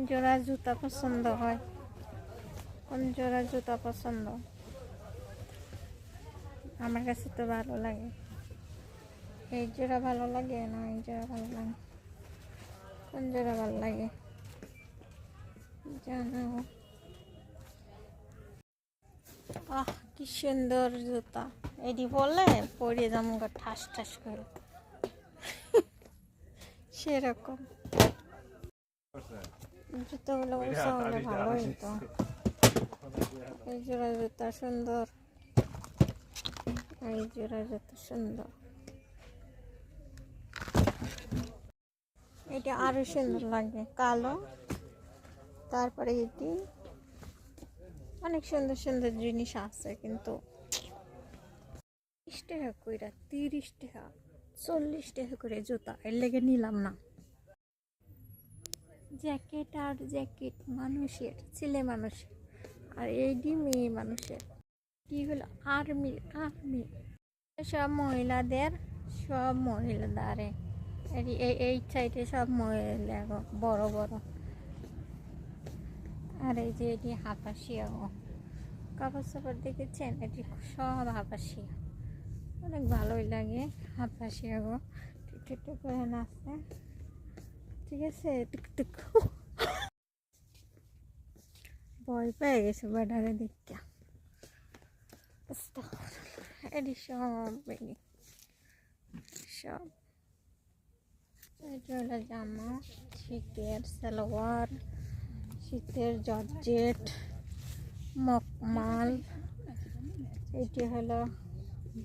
জোড়া জুতা পছন্দ হয়? কোন জোড়া জুতা পছন্দ? আমার কাছে তো ভালো লাগে। এই জোড়া ভালো লাগে না এই জোড়া ভালো লাগে? কোন জোড়া ভালো লাগে জানাও। আহ কি সুন্দর জুতা! এটি বললে পরে যেমন ঠাস ঠাস করে সেরকম জুতোগুলো উঁচা হলে ভালো হতো। এই জোড়া জুতা সুন্দর, এই জোড়া জুতা সুন্দর। এটা আরো সুন্দর লাগে, কালো। তারপরে এটি অনেক সুন্দর সুন্দর জিনিস আছে, কিন্তু 30 টাকা কইরা, 30 টাকা 40 টাকা করে জুতা, এর লেগে নিলাম না। জ্যাকেট আর জ্যাকেট মানুষের, ছেলে মানুষের, আর এইটি মেয়ে মানুষের। কি হলো আর্মি, আর্মি সব মহিলাদের, সব মহিলাদের। এই সাইডে সব মহিলা বড় বড়। আর এই যে এটি হাফাসিয়া কাপড় চাপড় দেখেছেন, এটি সব হাফাসিয়া। অনেক ভালোই লাগে হাফাসিয়া গো, একটু করে নাচে। ঠিক আছে, টুকটুক ভয় পেয়ে গেছে বেড়ারে দেখতে। এটি সব সব এটা হলো জামা, শীতের সালোয়ার, শীতের জর্জেট, মকমাল। এটি হলো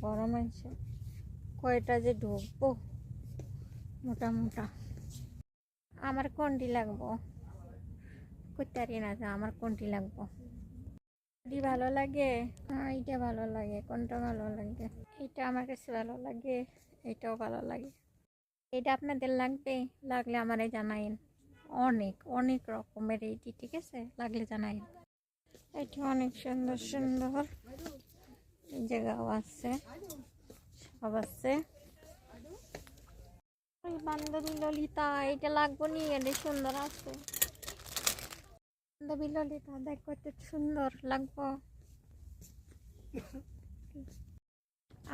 বড় মানুষের। কয়টা যে ঢুকবো মোটা মোটা। আমার কোনটি লাগবো কোথারি না, যা আমার কোনটি লাগবো? এটি ভালো লাগে, এইটা ভালো লাগে। কোনটা ভালো লাগে? এটা আমার কাছে ভালো লাগে, এটাও ভালো লাগে। এটা আপনাদের লাগবে? লাগলে আমারে জানাইন। অনেক অনেক রকমের এইটি, ঠিক আছে, লাগলে জানাইন। এটি অনেক সুন্দর সুন্দর, এই জায়গাও আছে, সব আছে। ওই বান্ধবী ললিতা, এটা লাগবো নি? এটা সুন্দর আছে। বান্ধবী ললিতা দেখো, কত সুন্দর লাগবো।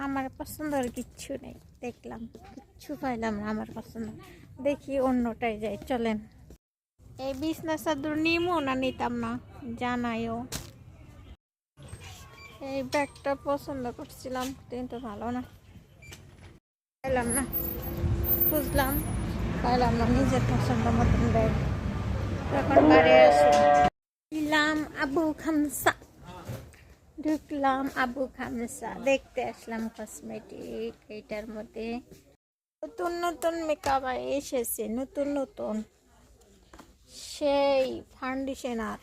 আমার পছন্দের কিচ্ছু নেই, দেখলাম কিচ্ছু পাইলাম না আমার পছন্দ। দেখি অন্যটাই যাই, চলেন। এই বিছনা চাদর নিমো না নিতাম না জানাইও। এই ব্যাগটা পছন্দ করছিলাম, কিন্তু ভালো না, পাইলাম না। বুঝলাম, পাইলাম না নিজের পছন্দ মতন ব্যাগ। তখন বাড়ি আসলাম আবু খামসা, ঢুকলাম আবু খামসা, দেখতে আসলাম কসমেটিক। এইটার মধ্যে নতুন নতুন মেকআপ এসেছে, নতুন নতুন সেই ফাউন্ডেশনার,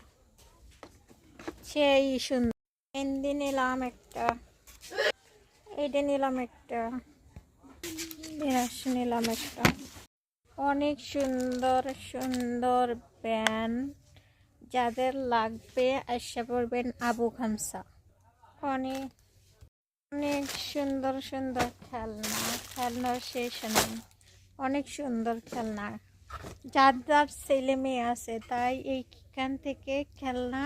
সেই সুন্দর। মেহেন্দি নিলাম একটা, এইটা নিলাম একটা, ব্রাশ নিলাম একটা। অনেক সুন্দর সুন্দর ব্যান্ড, যাদের লাগবে এসে পড়বেন আবু খামসা। অনেক অনেক সুন্দর সুন্দর খেলনা, খেলনার শেষ নেই। অনেক সুন্দর খেলনা, যার যার ছেলে মেয়ে আছে তাই এইখান থেকে খেলনা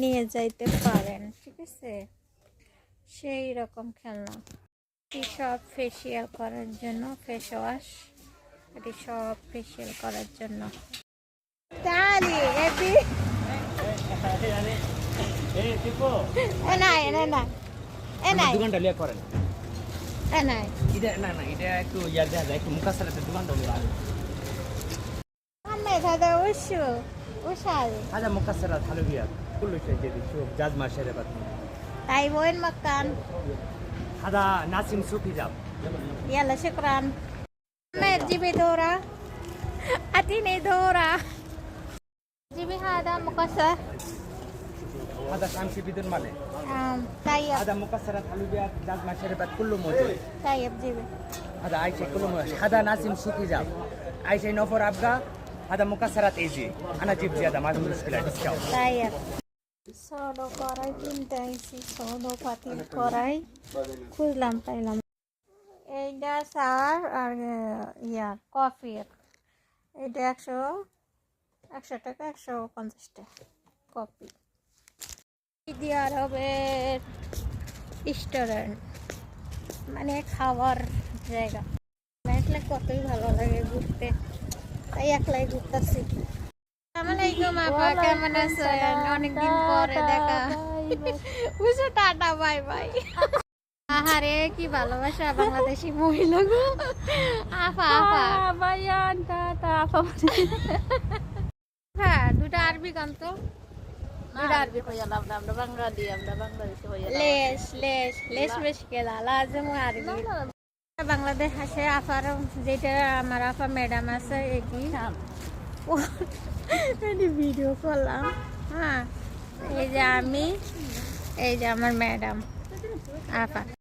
নিয়ে যাইতে পারেন, ঠিক আছে। সেই রকম খেলনা, সব ফেসিয়াল করার জন্য, ফেস ওয়াশ, এটি সব ফেসিয়াল করার জন্য। তাহলে এটি দোকানটা লিয়ে করেন। এটা একটু ইয়ার দেওয়া যায়, একটু মুখা সারাতে দোকানটা هذا مكسرات حلويات كله شيء جديد. شوف جاز ما شربت. طيب وين مكان؟ هذا ناسم سوق حجاب. يلا شكرا. ما تجيبي دورة؟ أعطيني دورة. جيبي هذا مكسر. هذا شمسي بدون ملح. طيب. هذا مكسرات حلويات جاز ما شربت كله موجود. طيب جيبي. هذا عايشة كله موجود. هذا ناسم سوق حجاب. عايشة نوفر أبغى. هذا مكسرات ايزي انا اجيب زياده ما في مشكله ديسكاونت. طيب সোনো কড়াই কিনতে আইছি, সোনো পাতিল কড়াই খুঁজলাম, পাইলাম। এইটা চার আর ইয়ার কফির, এইটা 100 টাকা 150 টাকা কপি। সৌদি আরবের রেস্টুরেন্ট মানে খাবার জায়গা, দেখলে কতই ভালো লাগে ঘুরতে, তাই একলাই ঘুরতেছি। আসসালামাইকুম আপা, কেমন আছেন? অনেকদিন পরে দেখা। বুঝো, টাটা বাই বাই। আহারে কি ভালোবাসা বাংলাদেশি মহিলা গো। আপা আপা বায়ান টাটা আপা। হ্যাঁ, দুটো আরবি গান তো, দুটো আরবি হইয়া লাভ না, আমরা বাঙালি, আমরা বাংলাদেশি হইয়া লেশ লেশ লেশ বেশ কেলা লাজম আরবি বাংলাদেশ আছে। আপার যেটা আমার আপা ম্যাডাম আছে একই ভিডিও করলাম। হ্যাঁ, এই যে আমি, এই যে আমার ম্যাডাম আপা।